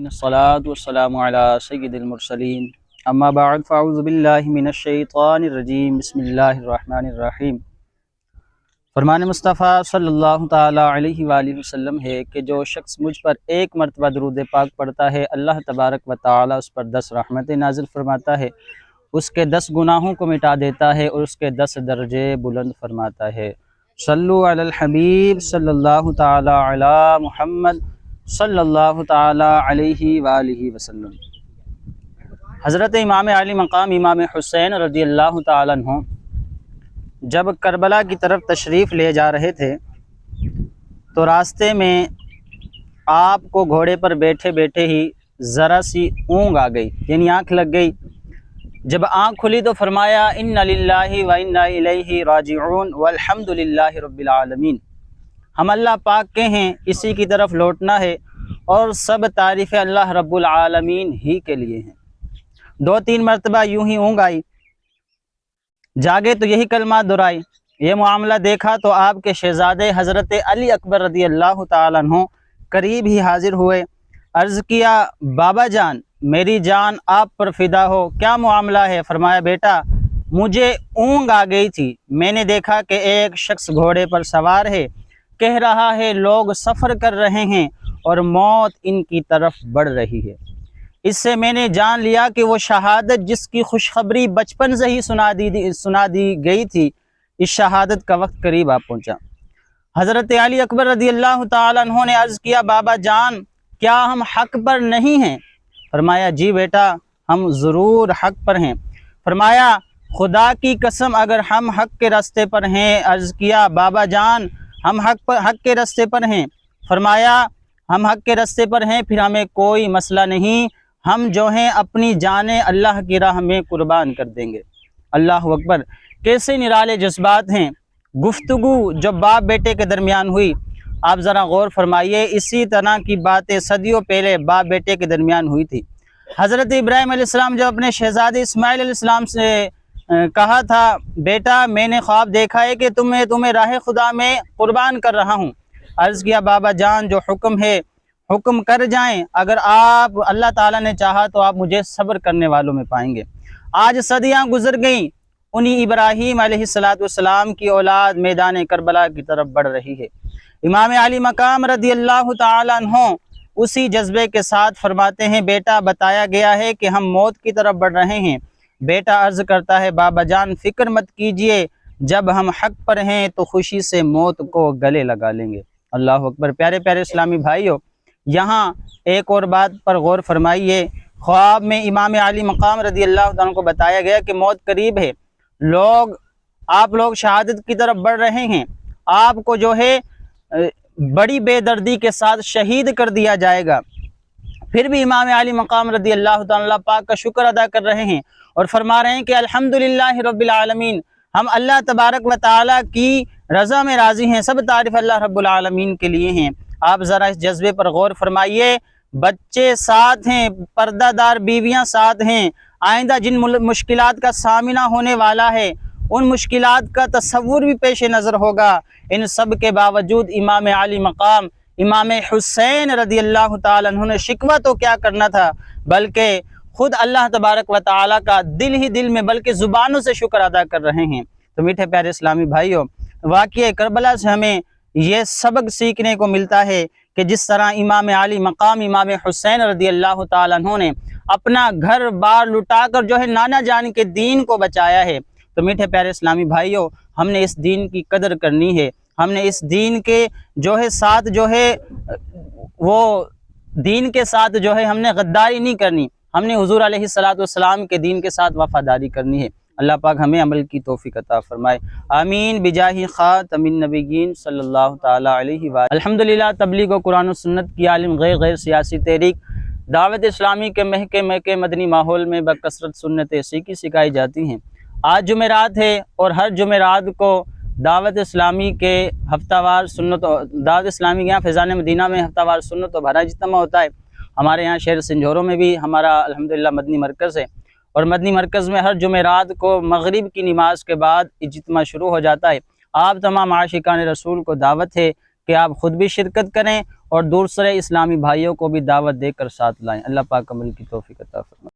الصلاة والسلام على سید المرسلین اما بعد فاعوذ باللہ من الشیطان الرجیم بسم اللہ الرحمن الرحیم۔ فرمان مصطفیٰ صلی اللہ تعالیٰ علیہ وآلہ وسلم ہے کہ جو شخص مجھ پر ایک مرتبہ درود پاک پڑھتا ہے اللہ تبارک و تعالیٰ اس پر 10 رحمتیں نازل فرماتا ہے، اس کے 10 گناہوں کو مٹا دیتا ہے اور اس کے 10 درجے بلند فرماتا ہے۔ صلو علی الحبیب صلی اللہ تعالیٰ علی محمد صلی اللہ تعالیٰ علیہ وآلہ وسلم۔ حضرت امام علی مقام امام حسین رضی اللہ تعالیٰ عنہ جب کربلا کی طرف تشریف لے جا رہے تھے تو راستے میں آپ کو گھوڑے پر بیٹھے بیٹھے ہی ذرا سی اونگ آ گئی، یعنی آنکھ لگ گئی۔ جب آنکھ کھلی تو فرمایا ان للہ و انا الیہ راجعون والحمد للہ رب العالمین، ہم اللہ پاک کے ہیں، اسی کی طرف لوٹنا ہے اور سب تعریف اللہ رب العالمین ہی کے لیے ہیں۔ 2-3 مرتبہ یوں ہی اونگ آئی، جاگے تو یہی کلمات دہرائی۔ یہ معاملہ دیکھا تو آپ کے شہزادے حضرت علی اکبر رضی اللہ تعالیٰ عنہ قریب ہی حاضر ہوئے، عرض کیا بابا جان میری جان آپ پر فدا ہو، کیا معاملہ ہے؟ فرمایا بیٹا مجھے اونگ آ گئی تھی، میں نے دیکھا کہ ایک شخص گھوڑے پر سوار ہے، کہہ رہا ہے لوگ سفر کر رہے ہیں اور موت ان کی طرف بڑھ رہی ہے۔ اس سے میں نے جان لیا کہ وہ شہادت جس کی خوشخبری بچپن سے ہی سنا دی گئی تھی، اس شہادت کا وقت قریب آ پہنچا۔ حضرت علی اکبر رضی اللہ تعالیٰ عنہ نے عرض کیا بابا جان کیا ہم حق پر نہیں ہیں؟ فرمایا جی بیٹا ہم ضرور حق پر ہیں۔ فرمایا خدا کی قسم اگر ہم حق کے راستے پر ہیں؟ عرض کیا بابا جان ہم حق کے راستے پر ہیں۔ فرمایا ہم حق کے راستے پر ہیں، پھر ہمیں کوئی مسئلہ نہیں، ہم جو ہیں اپنی جانیں اللہ کی راہ میں قربان کر دیں گے۔ اللہ اکبر، کیسے نرالے جذبات ہیں۔ گفتگو جو باپ بیٹے کے درمیان ہوئی، آپ ذرا غور فرمائیے، اسی طرح کی باتیں صدیوں پہلے باپ بیٹے کے درمیان ہوئی تھی۔ حضرت ابراہیم علیہ السلام جب اپنے شہزادے اسماعیل علیہ السلام سے کہا تھا بیٹا میں نے خواب دیکھا ہے کہ تمہیں راہ خدا میں قربان کر رہا ہوں، عرض کیا بابا جان جو حکم ہے حکم کر جائیں، اگر آپ اللہ تعالیٰ نے چاہا تو آپ مجھے صبر کرنے والوں میں پائیں گے۔ آج صدیاں گزر گئیں، انہی ابراہیم علیہ السلام کی اولاد میدان کربلا کی طرف بڑھ رہی ہے۔ امام علی مقام رضی اللہ تعالیٰ عنہ اسی جذبے کے ساتھ فرماتے ہیں بیٹا بتایا گیا ہے کہ ہم موت کی طرف بڑھ رہے ہیں۔ بیٹا عرض کرتا ہے بابا جان فکر مت کیجئے، جب ہم حق پر ہیں تو خوشی سے موت کو گلے لگا لیں گے۔ اللہ اکبر۔ پیارے پیارے اسلامی بھائیوں، یہاں ایک اور بات پر غور فرمائیے۔ خواب میں امام علی مقام رضی اللہ عنہ کو بتایا گیا کہ موت قریب ہے، آپ لوگ شہادت کی طرف بڑھ رہے ہیں، آپ کو جو ہے بڑی بے دردی کے ساتھ شہید کر دیا جائے گا۔ پھر بھی امام علی مقام رضی اللہ تعالیٰ پاک کا شکر ادا کر رہے ہیں اور فرما رہے ہیں کہ الحمدللہ رب العالمین، ہم اللہ تبارک و تعالیٰ کی رضا میں راضی ہیں، سب تعریف اللہ رب العالمین کے لیے ہیں۔ آپ ذرا اس جذبے پر غور فرمائیے، بچے ساتھ ہیں، پردہ دار بیویاں ساتھ ہیں، آئندہ جن مشکلات کا سامنا ہونے والا ہے ان مشکلات کا تصور بھی پیش نظر ہوگا، ان سب کے باوجود امام علی مقام امام حسین رضی اللہ تعالیٰ عنہ نے شکوہ تو کیا کرنا تھا، بلکہ خود اللہ تبارک و تعالیٰ کا دل ہی دل میں بلکہ زبانوں سے شکر ادا کر رہے ہیں۔ تو میٹھے پیارے اسلامی بھائیوں، واقعہ کربلا سے ہمیں یہ سبق سیکھنے کو ملتا ہے کہ جس طرح امام علی مقام امام حسین رضی اللہ تعالیٰ عنہ نے اپنا گھر بار لٹا کر جو ہے نانا جان کے دین کو بچایا ہے، تو میٹھے پیارے اسلامی بھائیوں ہم نے اس دین کی قدر کرنی ہے، ہم نے اس دین کے جو ہے ساتھ جو ہے وہ دین کے ساتھ جو ہے ہم نے غداری نہیں کرنی، ہم نے حضور علیہ السلام کے دین کے ساتھ وفاداری کرنی ہے۔ اللہ پاک ہمیں عمل کی توفیق عطا فرمائے، آمین بجاہ خاتم النبیین صلی اللہ تعالیٰ علیہ وآلہ۔ الحمدللہ تبلیغ و قرآن و سنت کی عالم غیر سیاسی تحریک دعوت اسلامی کے مہکے مدنی ماحول میں بکثرت سنتیں سکھائی جاتی ہیں۔ آج جمعرات ہے اور ہر جمعرات کو دعوت اسلامی کے ہفتہ وار دعوت اسلامی کے یہاں فیضان مدینہ میں ہفتہ وار سنت و بھرا اجتماع ہوتا ہے۔ ہمارے یہاں شہر سنجھوروں میں بھی ہمارا الحمدللہ مدنی مرکز ہے، اور مدنی مرکز میں ہر جمعرات کو مغرب کی نماز کے بعد اجتماع شروع ہو جاتا ہے۔ آپ تمام عاشقان رسول کو دعوت ہے کہ آپ خود بھی شرکت کریں اور دوسرے اسلامی بھائیوں کو بھی دعوت دے کر ساتھ لائیں۔ اللہ پاک عمل کی توفیق عطا فرمائے۔